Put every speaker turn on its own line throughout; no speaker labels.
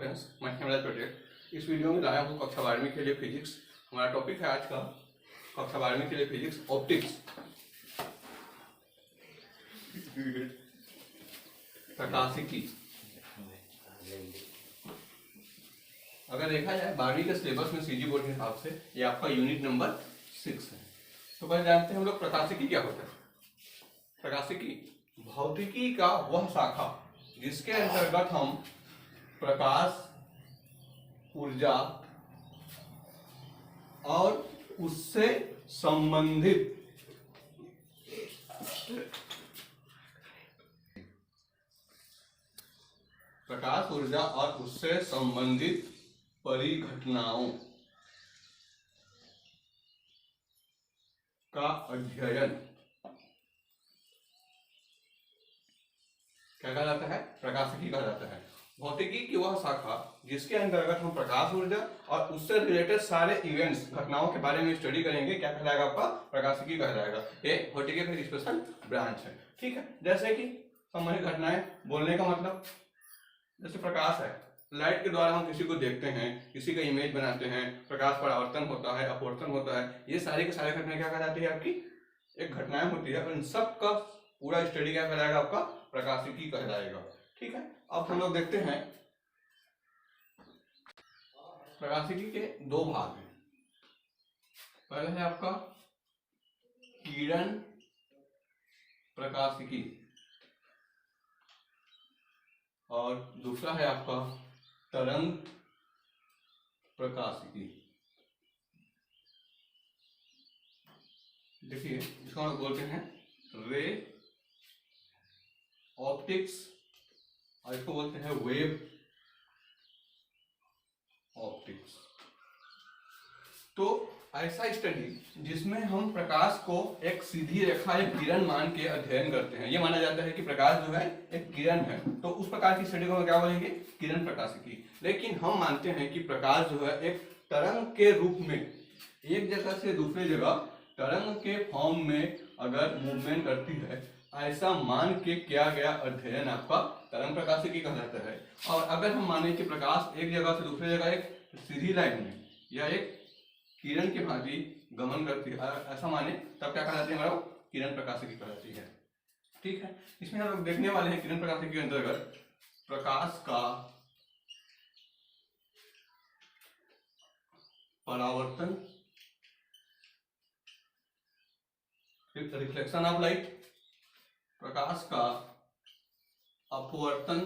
Friends, मैं हेमराज पटेल। इस video में लाया हूँ कक्षा 12वीं के लिए फिजिक्स। हमारा टॉपिक है आज का कक्षा 12वीं के लिए फिजिक्स, ऑप्टिक्स, प्रकाशिकी। अगर देखा जाए 12वीं के सिलेबस में सीजी बोर्ड के हिसाब से ये आपका यूनिट नंबर 6 है। तो पहले जानते हैं हम लोग प्रकाशिकी क्या होता है। प्रकाशिकी भौतिकी का वह शाखा जिसके अंतर्गत हम प्रकाश, ऊर्जा और उससे संबंधित परिघटनाओं का अध्ययन क्या कहा जाता है? प्रकाशिकी कहा जाता है। भौतिकी की वह शाखा जिसके अंतर्गत हम प्रकाश, ऊर्जा और उससे रिलेटेड सारे इवेंट्स, घटनाओं के बारे में स्टडी करेंगे, क्या कहलाएगा? आपका प्रकाशिकी कहा जाएगा। ये भौतिकी का स्पेशल ब्रांच है। ठीक है, जैसे कि संबंधित घटनाएं, बोलने का मतलब जैसे प्रकाश है, लाइट के द्वारा हम किसी को देखते हैं, किसी का इमेज बनाते हैं, प्रकाश परावर्तन होता है, अपवर्तन होता है, ये सारी के सारे घटनाएं क्या कहलाती है? आपकी एक घटनाएं होती है और इन सब का पूरा स्टडी क्या कहलाएगा? आपका प्रकाशिकी कहलाएगा। ठीक है, अब हम लोग देखते हैं प्रकाशिकी के दो भाग हैं। पहला है आपका किरण प्रकाशिकी और दूसरा है आपका तरंग प्रकाशिकी। देखिए, इसको हम बोलते हैं रे ऑप्टिक्स और इसको बोलते हैं वेव ऑप्टिक्स। तो ऐसा स्टडी जिसमें हम प्रकाश को एक सीधी रेखा, एक किरण मान के अध्ययन करते हैं। ये माना जाता है कि प्रकाश जो है एक किरण है, तो उस प्रकार की स्टडी को हम क्या बोलेंगे? किरण प्रकाशिकी। लेकिन हम मानते हैं कि प्रकाश जो है एक तरंग के रूप में एक जगह से दूसरी जगह तरंग के फॉर्म में अगर मूवमेंट करती है, ऐसा मान के किया गया अध्ययन आपका तरंग प्रकाशिकी कहलाता है। और अगर हम माने कि प्रकाश एक जगह से दूसरी जगह एक सीधी लाइन में या एक किरण के भांति गमन करती है, ऐसा माने, तब क्या कहलाती है? हमारा किरण प्रकाशिकी कहलाती है। ठीक है, इसमें हम लोग देखने वाले हैं किरण प्रकाशिकी के अंतर्गत प्रकाश का परावर्तन, रिफ्लेक्शन ऑफ लाइट, प्रकाश का अपवर्तन।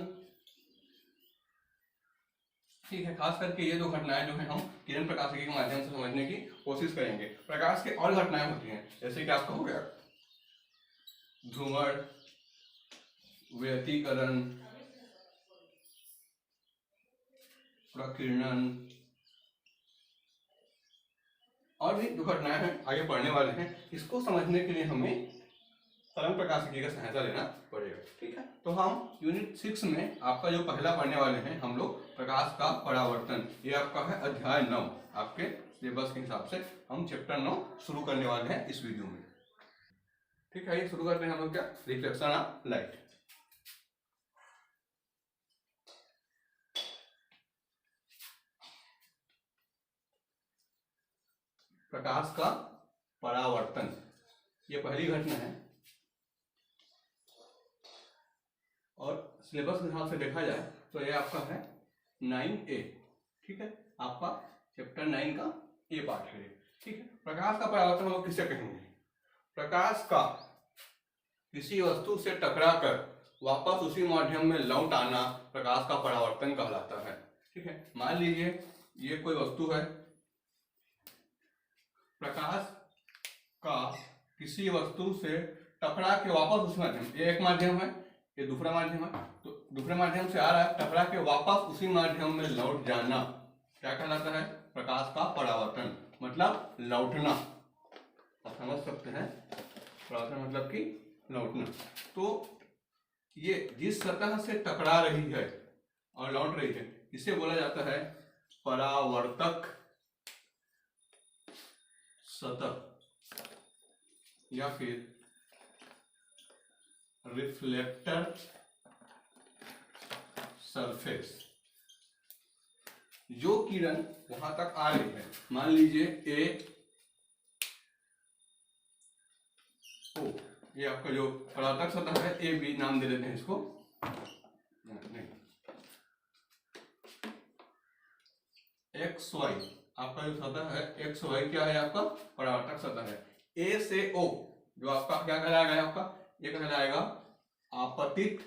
ठीक है, खास करके ये दो घटनाएं जो है हम किरण प्रकाशिकी के माध्यम से समझने की कोशिश करेंगे। प्रकाश के और घटनाएं होती हैं, जैसे कि आपका हो गया ध्रुवण, व्यतिकरण, प्रकीर्णन, और भी जो घटनाएं हैं आगे पढ़ने वाले हैं। इसको समझने के लिए हमें तरंग प्रकाशिकी का सहायता लेना पड़ेगा। ठीक है, तो हम यूनिट 6 में आपका जो पहला पढ़ने वाले हैं हम लोग प्रकाश का परावर्तन। ये आपका है अध्याय 9। आपके सिलेबस के हिसाब से हम चैप्टर 9 शुरू करने वाले हैं इस वीडियो में। ठीक है, ये शुरू करते हैं हम लोग क्या? Reflection of light. प्रकाश का परावर्तन, ये पहली घटना है और सिलेबस के हिसाब से देखा जाए तो ये आपका है 9A। ठीक है, आपका चैप्टर 9 का ए पार्ट है। ठीक है, प्रकाश का परावर्तन हम लोग किसे कहेंगे? प्रकाश का किसी वस्तु से टकराकर वापस उसी माध्यम में लौट आना प्रकाश का परावर्तन कहलाता है। ठीक है, मान लीजिए ये कोई वस्तु है, प्रकाश का किसी वस्तु से टकरा के वापस उस माध्यम, ये एक माध्यम है, ये दूसरा माध्यम है, तो दूसरे माध्यम से आ रहा है, टकरा के वापस उसी माध्यम में लौट जाना क्या कहलाता है? प्रकाश का परावर्तन, मतलब लौटना। आप समझ सकते हैं, परावर्तन मतलब कि लौटना। तो ये जिस सतह से टकरा रही है और लौट रही है, इसे बोला जाता है परावर्तक सतह या फिर रिफ्लेक्टर सरफेस। जो किरण वहां तक आ रही है, मान लीजिए ए ओ, ये आपका जो परावर्तक सतह है ए बी नाम दे देते हैं इसको, नहीं एक्स वाई, आपका जो सतह है एक्स वाई क्या है आपका परावर्तक सतह है। ए से ओ जो आपका क्या कहलाएगा, आपका ये कहलाएगा आपतित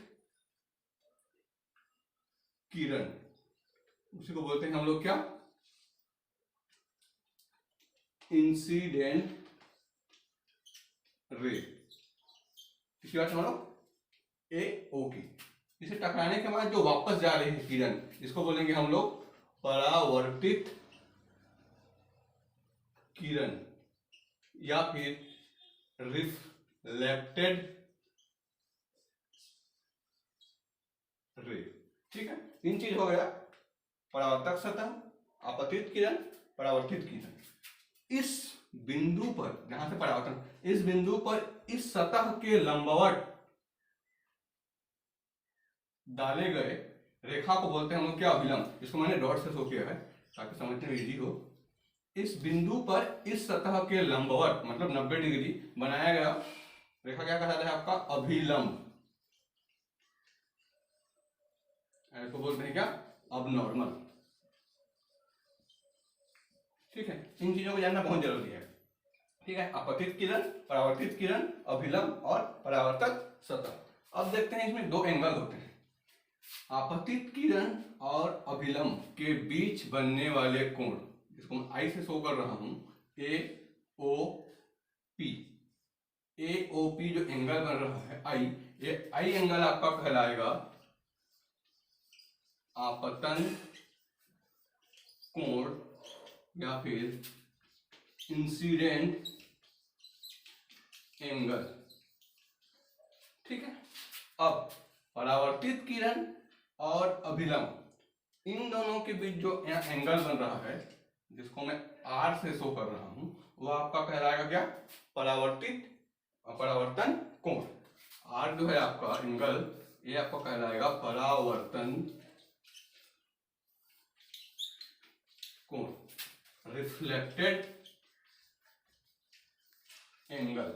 किरण, उसी को बोलते हैं हम लोग क्या, इंसिडेंट रे। इसकी बात समझो, ए ओ की, इसे टकराने के बाद जो वापस जा रही है किरण, इसको बोलेंगे हम लोग परावर्तित किरण या फिर रिफ्लेक्टेड रे। ठीक है, तीन चीज हो गया, परावर्तक सतह, आपतित किरण, परावर्तित किरण। इस बिंदु पर जहां से परावर्तन, इस बिंदु पर इस सतह के लंबवत डाले गए रेखा को बोलते हैं हम लोग क्या, अभिलंब। इसको मैंने डॉट से शो किया है ताकि समझने में इजी हो। इस बिंदु पर इस सतह के लंबवत मतलब 90 डिग्री बनाया गया रेखा क्या कहलाता है आपका, अभिलंब। इसको बोलते हैं क्या, अबनॉर्मल। ठीक है, इन चीजों को जानना बहुत जरूरी है। ठीक है, आपतित किरण, परावर्तित किरण, अभिलंब और परावर्तक सतह। अब देखते हैं इसमें दो एंगल होते हैं। आपतित किरण और अभिलंब के बीच बनने वाले कोण, इसको मैं आई से शो कर रहा हूं, ए ओ पी। ए ओ पी जो एंगल बन रहा है आई, ये आई एंगल आपका कहलाएगा आपतन कोण या फिर इंसिडेंट एंगल। ठीक है, अब परावर्तित किरण और अभिलंब, इन दोनों के बीच जो एंगल बन रहा है जिसको मैं आर से शो कर रहा हूं, वो आपका कहलाएगा क्या, परावर्तन कोण। आर जो है आपका एंगल, ये आपको कहलाएगा परावर्तन कोण, रिफ्लेक्टेड एंगल।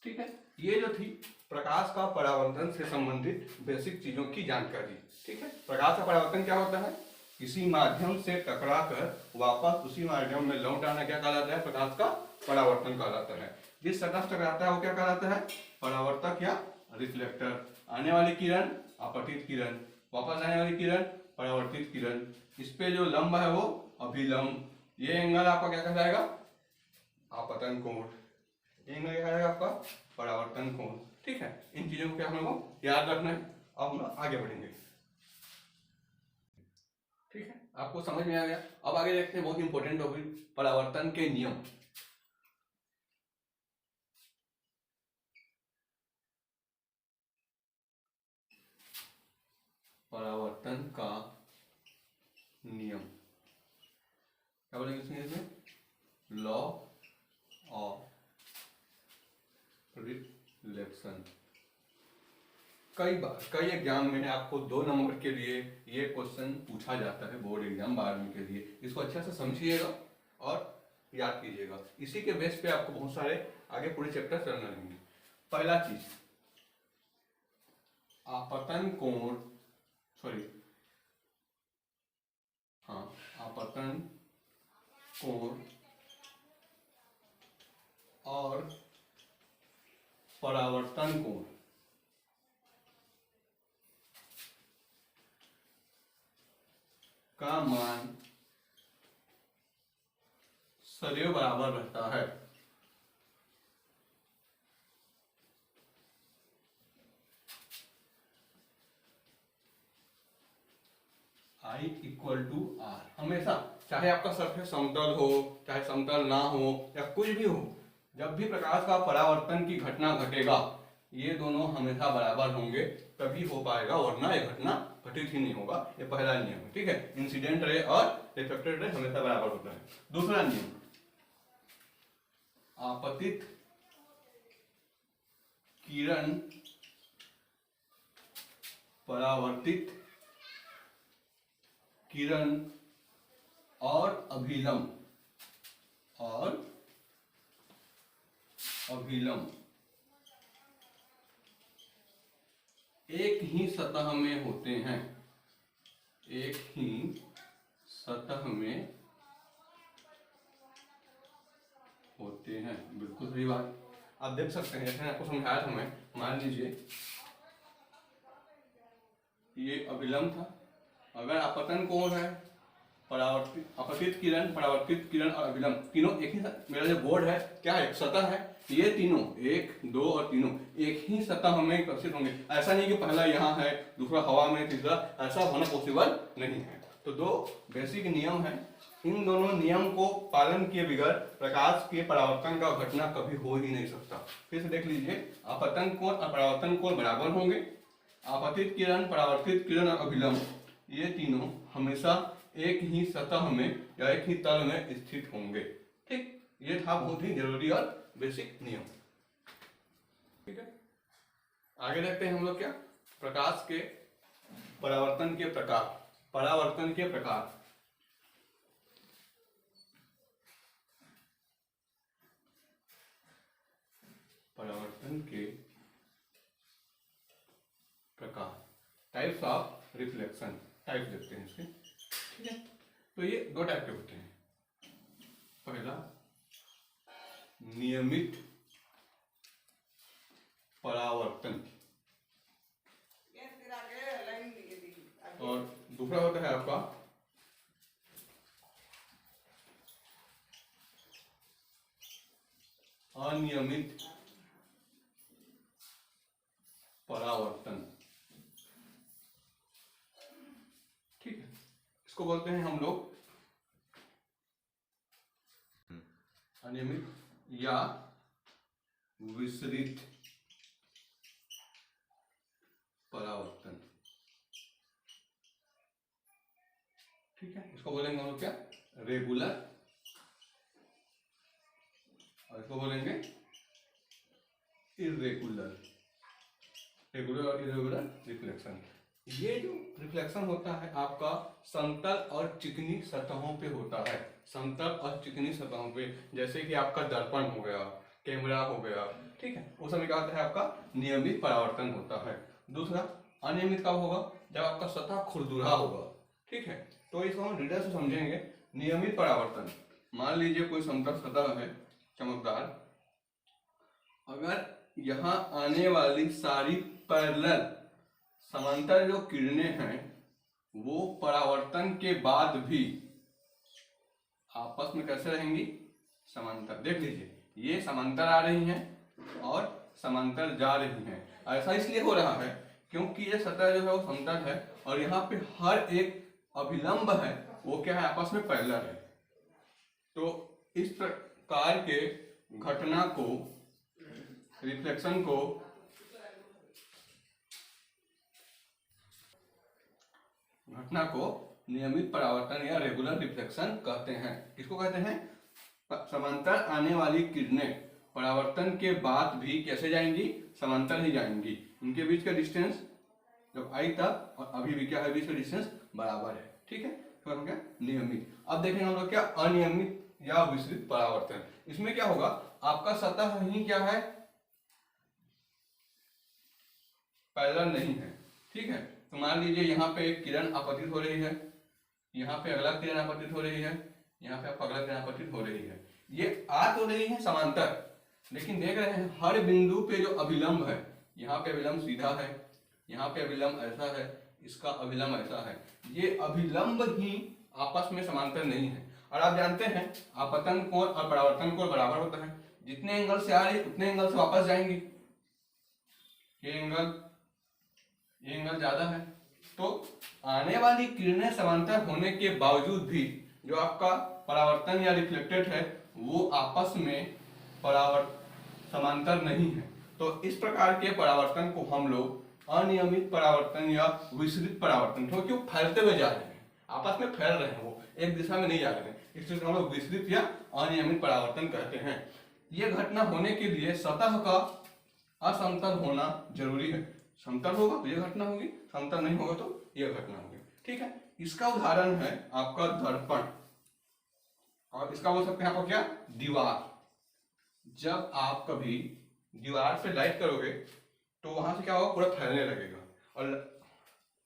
ठीक है, ये जो थी प्रकाश का परावर्तन से संबंधित बेसिक चीजों की जानकारी। ठीक है, प्रकाश का परावर्तन क्या होता है, किसी माध्यम से टकराकर वापस उसी माध्यम में लौट आना क्या कहलाता है, प्रकाश का परावर्तन कहलाता है। जिस सतह से टकराता है वो क्या कहलाता है, परावर्तक या रिफ्लेक्टर। आने वाली किरण आपतित किरण, वापस आने वाली किरण परावर्तित किरण, इस पे जो लंब है वो अभिलंब। ये एंगल आपका क्या कहलाएगा, आपतन कोण। ये एंगल क्या कहलाएगा आपका, परावर्तन कोण। ठीक है, इन चीजों को क्या हम लोगों को याद रखना है। अब हम लोग आगे बढ़ेंगे। ठीक है, आपको समझ में आ गया। अब आगे देखते हैं बहुत इंपॉर्टेंट टॉपिक, परावर्तन के नियम। परावर्तन का नियम क्या बोलेंगे इसमें, लॉ ऑफ रिफ्लेक्शन। कई एग्जाम में आपको 2 नंबर के लिए ये क्वेश्चन पूछा जाता है, बोर्ड एग्जाम 12वीं के लिए। इसको अच्छे से समझिएगा और याद कीजिएगा। इसी के बेस पे आपको बहुत सारे आगे पूरे चैप्टर चलने रहेंगे। पहला चीज, आपतन कोण, आपतन कोण और परावर्तन कोण का मान सदैव बराबर रहता है। I इक्वल टू आर, हमेशा, चाहे आपका सरफेस समतल हो, चाहे समतल ना हो या कुछ भी हो, जब भी प्रकाश का परावर्तन की घटना घटेगा ये दोनों हमेशा बराबर होंगे, तभी हो पाएगा, वरना ये घटना घटित ही नहीं होगा। ये पहला नियम है। ठीक है, इंसिडेंट रे और रिफ्लेक्टेड रे हमेशा बराबर होता है। दूसरा नियम, आपतित किरण परावर्तित किरण और अभिलंब एक ही सतह में होते हैं, एक ही सतह में होते हैं। बिल्कुल सही बात। आप देख सकते हैं, जैसे आपको समझाया था मैं, मान लीजिए ये अभिलंब था, अगर आपतन कोण है, अपतित किरण और अभिलंब तीनों एक ही, मेरा जो बोर्ड है क्या है, एक सतह है, ये तीनों 1, 2 और तीनों एक ही सतह में विकसित होंगे। ऐसा नहीं कि पहला यहाँ है, दूसरा हवा में, तीसरा, ऐसा होना पॉसिबल नहीं है। तो दो बेसिक नियम है, इन दोनों नियम को पालन किए बगैर प्रकाश के परावर्तन का घटना कभी हो ही नहीं सकता। फिर से देख लीजिए, आपतन कोण और परावर्तन कोण बराबर होंगे, आपतित किरण, परावर्तित किरण और अभिलंब ये तीनों हमेशा एक ही सतह में या एक ही तल में स्थित होंगे। ठीक, ये था बहुत ही जरूरी और बेसिक नियम। ठीक है, आगे देखते हैं हम लोग क्या, प्रकाश के परावर्तन के प्रकार। परावर्तन के प्रकार, परावर्तन के प्रकार, टाइप्स ऑफ रिफ्लेक्शन, टाइप देखते हैं इसके। ठीक है, तो ये दो टाइप के होते हैं। पहला नियमित परावर्तन और दूसरा होता है आपका अनियमित परावर्तन। ठीक है, इसको बोलते हैं हम लोग अनियमित या विसरित परावर्तन। ठीक है, इसको बोलेंगे हम लोग क्या, रेगुलर, और इसको बोलेंगे इर्रेगुलर। रेगुलर और इरेगुलर रिफ्लेक्शन। ये जो रिफ्लेक्शन होता है आपका समतल और चिकनी सतहों पे होता है, समतल और चिकनी सतहों पे, जैसे कि आपका दर्पण हो गया, कैमरा हो गया। ठीक है, उस समय क्या होता है, आपका नियमित परावर्तन होता है। दूसरा अनियमित कब होगा, जब आपका सतह खुरदुरा होगा। ठीक है, तो इसको हम डिटेल से समझेंगे। नियमित परावर्तन, मान लीजिए कोई समतल सतह है चमकदार, अगर यहाँ आने वाली सारी पैरेलल समांतर जो किरणें हैं वो परावर्तन के बाद भी आपस में कैसे रहेंगी, समांतर। देख लीजिए, ये समांतर आ रही हैं और समांतर जा रही हैं। ऐसा इसलिए हो रहा है क्योंकि ये सतह जो है वो समतल है और यहाँ पे हर एक अभिलंब है वो क्या है, आपस में पैरेलल है। तो इस प्रकार के घटना को, रिफ्लेक्शन को नियमित परावर्तन या रेगुलर रिफ्लेक्शन कहते हैं। किसको कहते हैं, समांतर आने वाली किरणें परावर्तन के बाद भी कैसे जाएंगी, समांतर ही जाएंगी। इनके बीच का डिस्टेंस जब आई तक और अभी भी क्या है, बीच का डिस्टेंस बराबर है। ठीक है, तो क्या नियमित। अब देखेंगे हम लोग क्या अनियमित या विसरित परावर्तन। इसमें क्या होगा, आपका सतह ही क्या है, पैरेलल नहीं है। ठीक है, तो मान लीजिए यहाँ पे एक किरण आपतित हो रही है, यहाँ पे अगला किरण आपतित हो रही है, यहाँ पे अगला किरण आपतित हो रही है। ये आ तो रही है समांतर, लेकिन देख रहे हैं हर बिंदु पे जो अभिलंब है, यहाँ पे अभिलंब सीधा है, यहाँ पे अभिलंब ऐसा है, इसका अभिलंब ऐसा है, ये अभिलंब ही आपस में समांतर नहीं है। और आप जानते हैं आपतन कोण और परावर्तन कोण बराबर होता है, जितने एंगल से आ रही है उतने एंगल से वापस जाएंगी। ये एंगल ज्यादा है, तो आने वाली किरणें समांतर होने के बावजूद भी जो आपका परावर्तन या रिफ्लेक्टेड है वो आपस में समांतर नहीं है। तो इस प्रकार के परावर्तन को हम लोग अनियमित परावर्तन या विसरित परावर्तन, क्योंकि वो फैलते हुए जा रहे हैं, आपस में फैल रहे हैं, वो एक दिशा में नहीं जा रहे हैं, इसलिए हम लोग विसरित या अनियमित परावर्तन कहते हैं। यह घटना होने के लिए सतह का असमतल होना जरूरी है। समतल होगा तो यह घटना होगी, समतल नहीं होगा तो यह घटना होगी। ठीक है, इसका उदाहरण है आपका दर्पण। और इसका बोल सकते हैं आपको क्या, दीवार। जब आप कभी दीवार पे लाइट करोगे तो वहां से क्या होगा, पूरा फैलने लगेगा। और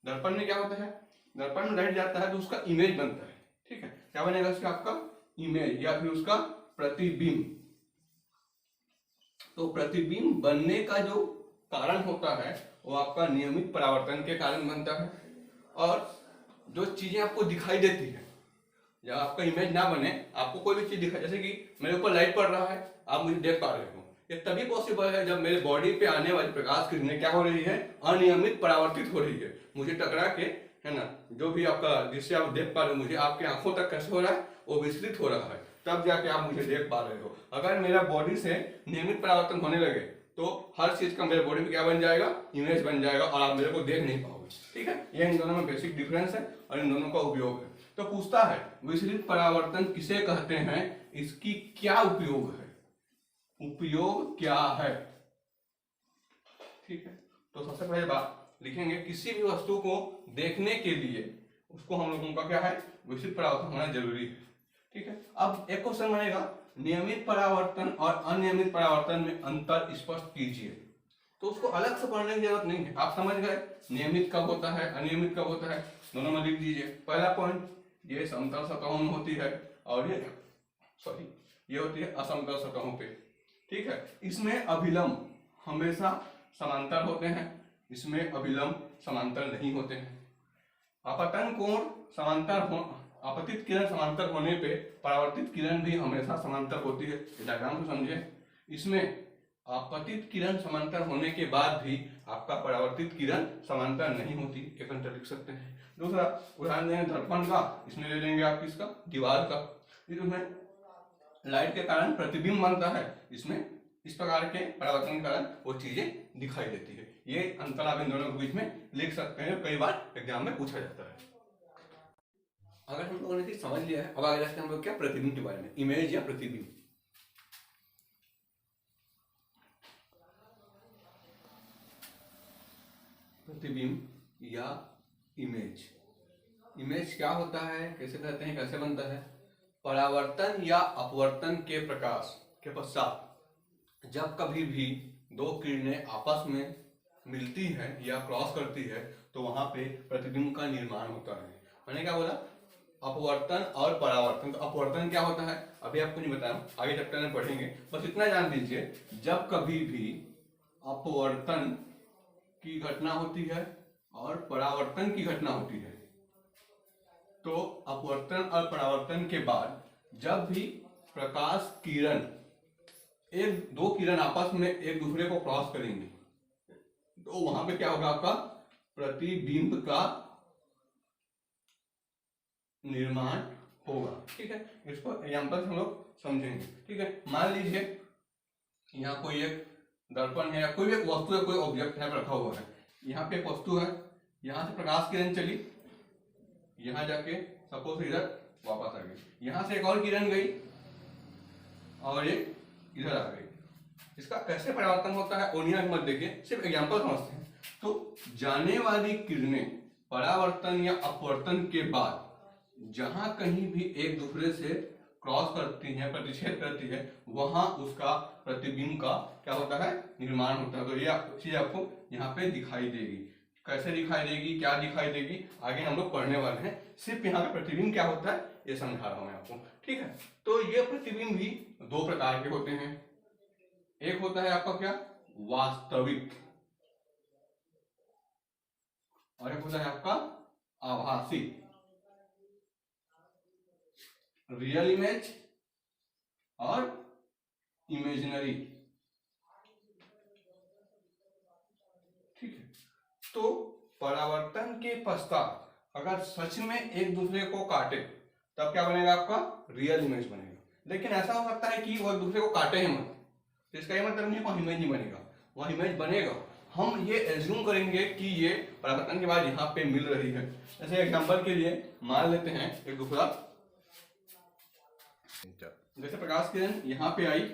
दर्पण में क्या होता है, दर्पण में लाइट जाता है तो उसका इमेज बनता है, ठीक है, क्या बनेगा उसका, आपका इमेज या फिर उसका प्रतिबिंब। तो प्रतिबिंब बनने का जो कारण होता है वो आपका नियमित परावर्तन के कारण बनता है। और जो चीजें आपको दिखाई देती है, जब आपका इमेज ना बने, आपको कोई भी चीज दिखाई, जैसे कि मेरे ऊपर लाइट पड़ रहा है, आप मुझे देख पा रहे हो, ये तभी पॉसिबल है जब मेरे बॉडी पे आने वाली प्रकाश किरणें क्या हो रही है, अनियमित परावर्तित हो रही है, मुझे टकरा के, है ना, जो भी आपका जिससे आप देख पा रहे हो, मुझे आपके आंखों तक कैसे हो रहा है, वो विस्तृत हो रहा है, तब जाके आप मुझे देख पा रहे हो। अगर मेरा बॉडी से नियमित परावर्तन होने लगे तो हर चीज का मेरे बॉडी में क्या बन जाएगा, इमेज बन जाएगा, और आप मेरे को देख नहीं पाओगे, ठीक है। ये इन दोनों में बेसिक डिफरेंस है और इन दोनों का उपयोग है। तो पूछता है विसरित परावर्तन किसे कहते हैं, इसकी क्या उपयोग है, उपयोग क्या है, ठीक है। तो सबसे पहले बात लिखेंगे, किसी भी वस्तु को देखने के लिए उसको हम लोगों का क्या है, विसरित परावर्तन होना जरूरी है, ठीक है। अब एक क्वेश्चन बनेगा, नियमित परावर्तन और अनियमित परावर्तन में अंतर स्पष्ट कीजिए। तो उसको अलग से पढ़ने की जरूरत नहीं है, आप समझ गए नियमित कब होता है, अनियमित कब होता है, दोनों में लिख दीजिए। पहला पॉइंट, ये समतल सतहों में होती है और ये होती है असमतल सतहों पे, ठीक है। इसमें अभिलंब हमेशा समांतर होते हैं, इसमें अभिलंब समांतर नहीं होते हैं। अपतन कोण समांतर हो, आपतित किरण समांतर होने पे परावर्तित किरण भी हमेशा समांतर होती है, डायग्राम को समझे। इसमें आपतित किरण समांतर होने के बाद भी आपका परावर्तित किरण समांतर नहीं होती, एक अंतर लिख सकते हैं। दूसरा उदाहरण देंगे दर्पण का, इसमें ले लेंगे आप किसका, दीवार का, इसमें लाइट के कारण प्रतिबिंब बनता है, इसमें इस प्रकार के परावर्तन के कारण वो चीजें दिखाई देती है। ये अंतर आप इन दोनों के बीच में लिख सकते हैं, कई बार एग्जाम में पूछा जाता है। अगर हम लोगों ने समझ लिया है, अब आगे जाते हैं हम लोग क्या, प्रतिबिंब के बारे में, इमेज या प्रतिबिंब। प्रतिबिंब या इमेज, इमेज क्या होता है, कैसे कहते हैं, कैसे बनता है, परावर्तन या अपवर्तन के प्रकाश के पश्चात जब कभी भी दो किरणें आपस में मिलती है या क्रॉस करती है तो वहां पे प्रतिबिंब का निर्माण होता है। मैंने क्या बोला, अपवर्तन और परावर्तन। तो अपवर्तन क्या होता है अभी आपको नहीं बताया, आगे चैप्टर में पढ़ेंगे, बस इतना जान दीजिए, जब कभी भी अपवर्तन की घटना होती है और परावर्तन की घटना होती है, तो अपवर्तन और परावर्तन के बाद जब भी प्रकाश किरण, एक दो किरण आपस में एक दूसरे को क्रॉस करेंगे तो वहां पे क्या होगा, आपका प्रतिबिंब का निर्माण होगा, ठीक है। इसको एग्जांपल हम लोग समझेंगे, ठीक है। मान लीजिए यहाँ कोई एक दर्पण है या कोई एक वस्तु है, कोई ऑब्जेक्ट है रखा हुआ है, यहाँ पे एक वस्तु है, यहाँ से प्रकाश किरण चली, यहाँ जाके सपोज इधर वापस आ गई, यहाँ से एक और किरण गई और एक इधर आ गई। इसका कैसे परिवर्तन होता है ओनिया मत देखिए, सिर्फ एग्जांपल समझते हैं। तो जाने वाली किरणें परावर्तन या अपवर्तन के बाद जहां कहीं भी एक दूसरे से क्रॉस करती हैं, प्रतिच्छेद करती है, वहां उसका प्रतिबिंब का क्या होता है, निर्माण होता है। तो ये चीज आपको यहाँ पे दिखाई देगी, कैसे दिखाई देगी, क्या दिखाई देगी, आगे हम लोग पढ़ने वाले हैं। सिर्फ यहाँ पे प्रतिबिंब क्या होता है ये समझा रहा हूं मैं आपको, ठीक है। तो ये प्रतिबिंब भी दो प्रकार के होते हैं, एक होता है आपका क्या, वास्तविक, और एक होता है आपका आभासी, रियल इमेज और इमेजिनरी, ठीक है। तो परावर्तन के पश्चात अगर सच में एक दूसरे को काटे तब क्या बनेगा, आपका रियल इमेज बनेगा। लेकिन ऐसा हो सकता है कि वो एक दूसरे को काटे ही मत, तो इसका ये मतलब नहीं वह इमेज नहीं बनेगा, वह इमेज बनेगा। हम ये एज्यूम करेंगे कि ये परावर्तन के बाद यहाँ पे मिल रही है। जैसे एग्जांपल के लिए मान लेते हैं एक दूसरा, जैसे प्रकाश किरण यहाँ पे आई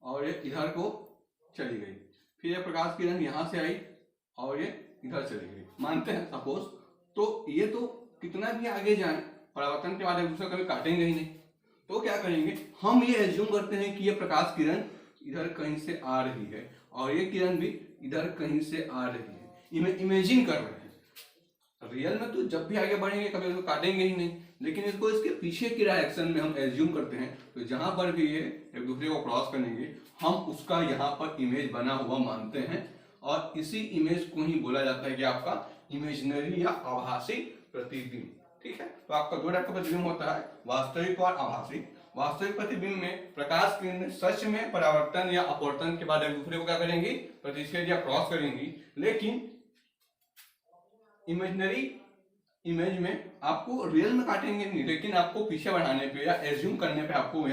और ये इधर को चली गई, फिर ये प्रकाश किरण यहाँ से आई और ये इधर चली गई, मानते हैं सपोज। तो ये तो कितना भी आगे जाए परावर्तन के बाद एक दूसरे कभी काटेंगे ही नहीं, तो क्या करेंगे, हम ये एज्यूम करते हैं कि ये प्रकाश किरण इधर कहीं से आ रही है और ये किरण भी इधर कहीं से आ रही है, इमेजिन कर रहे हैं। रियल में तो जब भी आगे बढ़ेंगे कभी उसको काटेंगे ही नहीं, लेकिन इसको इसके पीछे की डायरेक्शन में हम एज्यूम करते हैं। तो जहां पर भी ये एक दूसरे को क्रॉस करेंगे हम उसका यहाँ पर इमेज बना हुआ मानते हैं और इसी इमेज को ही बोला जाता है कि आपका इमेजिनरी या आभासी प्रतिबिंब। ठीक है, तो आपका दो टाइप का प्रतिबिंब होता है, वास्तविक और आभासी। वास्तविक प्रतिबिंब में प्रकाश किरण सच में परावर्तन या अपवर्तन के बाद एक दूसरे को क्या करेंगी, प्रतिच्छेद या क्रॉस करेंगी, लेकिन इमेजिनरी इमेज में आपको रियल में काटेंगे नहीं, लेकिन आपको पीछे बढ़ाने पे या एज्यूम करने पे आपको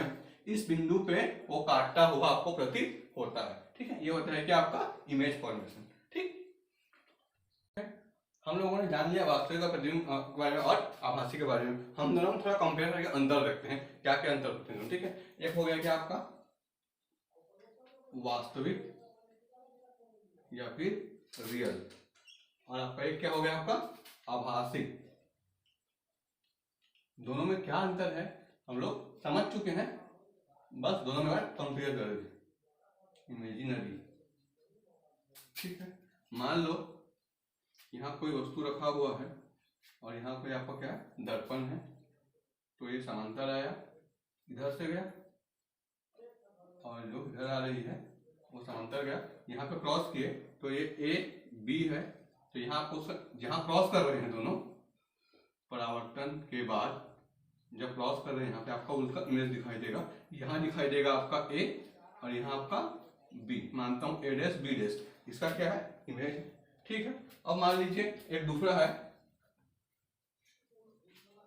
इस बिंदु पे वो काटता हुआ आपको प्रतीत होता है। ठीक है, ये होता है कि आपका इमेज फॉर्मेशन। ठीक, हम लोगों ने जान लिया वास्तविक प्रतिबिंब के बारे में और आभासी के बारे में। हम दोनों में थोड़ा कंपेयर करके अंतर देखते हैं, क्या क्या अंतर होते हैं। ठीक है, एक हो गया कि आपका वास्तविक या फिर रियल, और आपका एक क्या हो गया आपका आभासी। दोनों में क्या अंतर है हम लोग समझ चुके हैं, बस दोनों में कंपेयर करेंगे। इमेजिनरी, ठीक है, मान लो यहाँ कोई वस्तु रखा हुआ है और यहाँ कोई आपका क्या दर्पण है, तो ये समांतर आया, इधर से गया और जो इधर आ रही है वो समांतर गया, यहाँ पे क्रॉस किए तो ये ए बी है। तो यहाँ आपको जहाँ क्रॉस कर रहे हैं दोनों, परावर्तन के बाद जब क्रॉस कर रहे हैं यहाँ पे आपका उसका इमेज दिखाई देगा। यहाँ दिखाई देगा आपका ए और यहाँ आपका बी, मानता हूँ ए डैश बी डैश, इसका क्या है इमेज। ठीक है, अब मान लीजिए एक दूसरा है,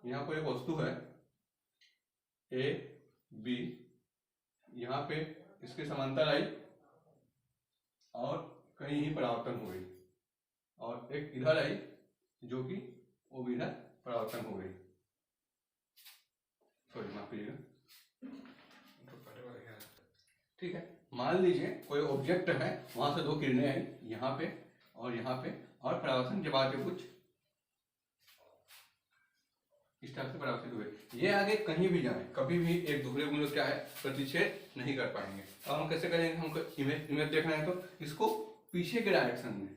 यहाँ कोई वस्तु है ए बी, यहाँ पे इसके समांतर आई और कहीं ही परावर्तन हो गई, और एक इधर आई जो कि वो भी इधर परावर्तन हो गई। सॉरी माफ कीजिएगा। ठीक है, मान लीजिए कोई ऑब्जेक्ट है, वहां से दो किरणें आई यहाँ पे और यहाँ पे, और परावर्तन के बाद ये कुछ इस टाइप से परावर्तित हुए। ये आगे कहीं भी जाए कभी भी एक दूसरे को क्या है प्रतिच्छेद नहीं कर पाएंगे। अब हम कैसे करेंगे, हमको इमेज देखना है तो इसको पीछे के डायरेक्शन में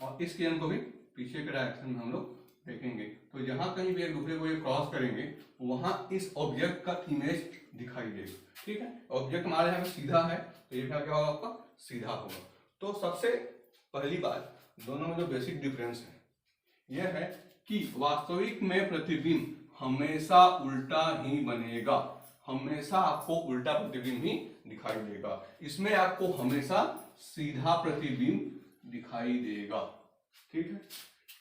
और इस किरण को भी पीछे के डायरेक्शन में हम लोग देखेंगे। तो जहां कहीं भी एक दूसरे को ये क्रॉस करेंगे वहां इस ऑब्जेक्ट का इमेज दिखाई देगा। ठीक है, ऑब्जेक्ट हमारे यहाँ पे सीधा है तो ये क्या होगा आपका सीधा होगा। तो सबसे पहली बात, दोनों में जो बेसिक डिफरेंस है यह है कि वास्तविक में प्रतिबिंब हमेशा उल्टा ही बनेगा, हमेशा आपको उल्टा प्रतिबिंब ही दिखाई देगा। इसमें आपको हमेशा सीधा प्रतिबिंब दिखाई देगा। ठीक है,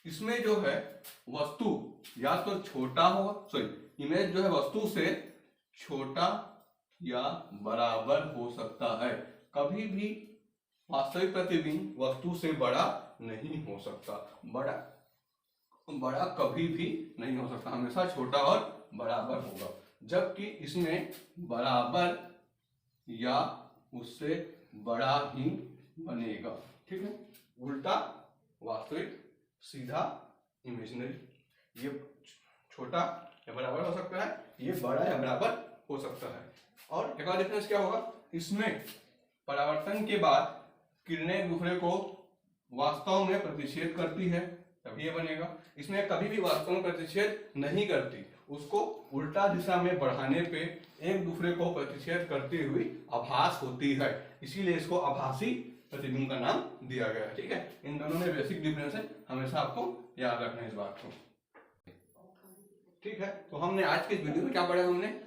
इसमें जो है वस्तु या तो छोटा होगा, सॉरी इमेज जो है वस्तु से छोटा या बराबर हो सकता है। कभी भी वास्तविक प्रतिबिंब वस्तु से बड़ा नहीं हो सकता, बड़ा कभी भी नहीं हो सकता, हमेशा छोटा और बराबर होगा। जबकि इसमें बराबर या उससे बड़ा ही बनेगा। ठीक है, उल्टा वास्तविक, सीधा इमेजिनरी। ये छोटा या बराबर हो सकता है, ये बड़ा या बराबर हो सकता है। और एक और डिफरेंस क्या होगा, इसमें परावर्तन के बाद किरणें एक दूसरे को वास्तव में प्रतिच्छेद करती है तभी ये बनेगा। इसमें कभी भी वास्तव में प्रतिच्छेद नहीं करती, उसको उल्टा दिशा में बढ़ाने पे एक दूसरे को प्रतिच्छेद करती हुई आभास होती है, इसीलिए इसको आभासी प्रतिबिंब का नाम दिया गया है। ठीक है, इन दोनों में बेसिक डिफरेंस है, हमेशा आपको याद रखना है इस बात को। ठीक है, तो हमने आज के वीडियो में क्या पढ़ा,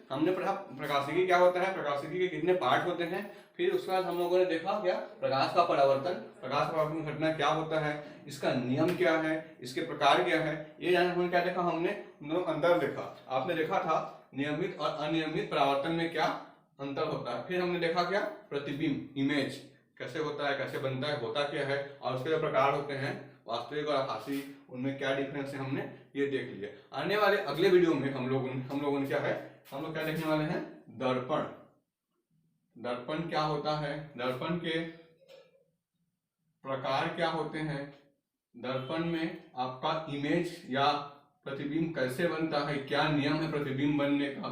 हमने पढ़ा प्रकाशिकी क्या होता है, प्रकाशिकी के कितने पार्ट होते हैं, फिर उसके बाद हम लोगों ने देखा क्या प्रकाश का परावर्तन, प्रकाश परावर्तन घटना क्या होता है, इसका नियम क्या है, इसके प्रकार क्या है, ये जानने को क्या देखा हमने अंतर देखा। आपने देखा था नियमित और अनियमित परावर्तन में क्या अंतर होता है। फिर हमने देखा क्या प्रतिबिंब, इमेज कैसे होता है, कैसे बनता है, होता क्या है, और उसके जो प्रकार होते हैं वास्तविक और आभासी, उनमें क्या डिफरेंस है हमने ये देख लिया। आने वाले अगले वीडियो में हम लोगों ने क्या है, हम लोग क्या देखने वाले हैं, दर्पण। दर्पण क्या होता है, दर्पण के प्रकार क्या होते हैं, दर्पण में आपका इमेज या प्रतिबिंब कैसे बनता है, क्या नियम है प्रतिबिंब बनने का,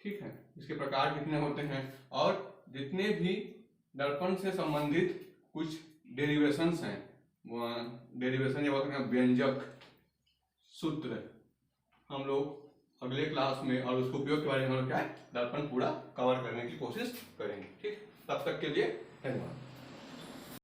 ठीक है, इसके प्रकार कितने होते हैं, और जितने भी दर्पण से संबंधित कुछ डेरिवेशंस हैं, डेरिवेशन या व्यंजक सूत्र, हम लोग अगले क्लास में और उसके उपयोग के बारे में हम लोग क्या है दर्पण पूरा कवर करने की कोशिश करेंगे। ठीक, तब तक के लिए धन्यवाद।